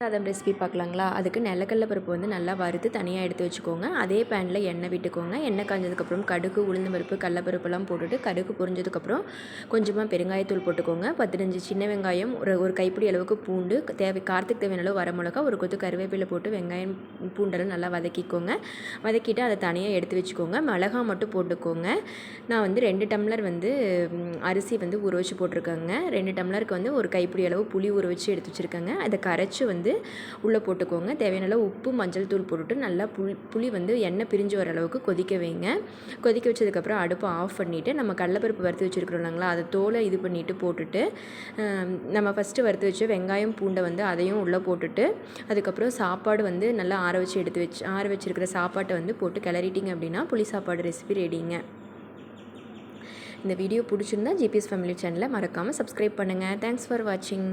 சாதம் ரெசிபி பார்க்கலாங்களா? அதுக்கு நிலக்கடலை பருப்பு வந்து நல்லா வறுத்து தனியாக எடுத்து வச்சுக்கோங்க. அதே பேனில் எண்ணெய் விட்டுக்கோங்க. எண்ணெய் காஞ்சதுக்கப்புறம் கடுகு, உளுந்து பருப்பு, கடலப்பருப்புலாம் போட்டுட்டு கடுகு பொரிஞ்சதுக்கப்புறம் கொஞ்சமாக பெருங்காயத்தூள் போட்டுக்கோங்க. 15 சின்ன வெங்காயம், ஒரு கைப்பிடி அளவுக்கு பூண்டு, காரத்துக்கு தேவையான அளவு வரமிளகா, ஒரு கொத்து கருவேப்பிலை போட்டு வெங்காயம் பூண்டெல்லாம் நல்லா வதக்கிக்கோங்க. வதக்கிட்டு அதை தனியாக எடுத்து வச்சுக்கோங்க. மிளகா மட்டும் போட்டுக்கோங்க. நான் வந்து 2 டம்ளர் வந்து அரிசி வந்து ஊற வச்சு போட்டிருக்கேங்க. 2 டம்ளருக்கு வந்து ஒரு கைப்பிடி அளவு புளி ஊற வச்சு எடுத்து வச்சுருக்கேங்க. அதை கரைச்சி வந்து உள்ளே போட்டுக்கோங்க. தேவையான அளவு உப்பு, மஞ்சள் தூள் போட்டுட்டு நல்லா புளி வந்து எண்ணெய் பிரிஞ்சு வர அளவுக்கு கொதிக்க வைங்க. கொதிக்க வச்சதுக்கப்புறம் அடுப்பை ஆஃப் பண்ணிவிட்டு நம்ம கடலைப்பருப்பு வறுத்து வச்சுருக்கிறோம் இல்லைங்களா, அதை தோலை இது பண்ணிவிட்டு போட்டுட்டு நம்ம ஃபஸ்ட்டு வறுத்து வச்சு வெங்காயம் பூண்டை வந்து அதையும் உள்ளே போட்டுட்டு அதுக்கப்புறம் சாப்பாடு வந்து நல்லா ஆற வச்சுருக்கிற சாப்பாட்டை வந்து போட்டு கிளறிட்டிங்க அப்படின்னா புளி சாப்பாடு ரெசிபி ரெடிங்க. இந்த வீடியோ பிடிச்சிருந்தா ஜிபிஎஸ் ஃபேமிலி சேனலை மறக்காமல் சப்ஸ்கிரைப் பண்ணுங்கள். தேங்க்ஸ் ஃபார் வாட்சிங்.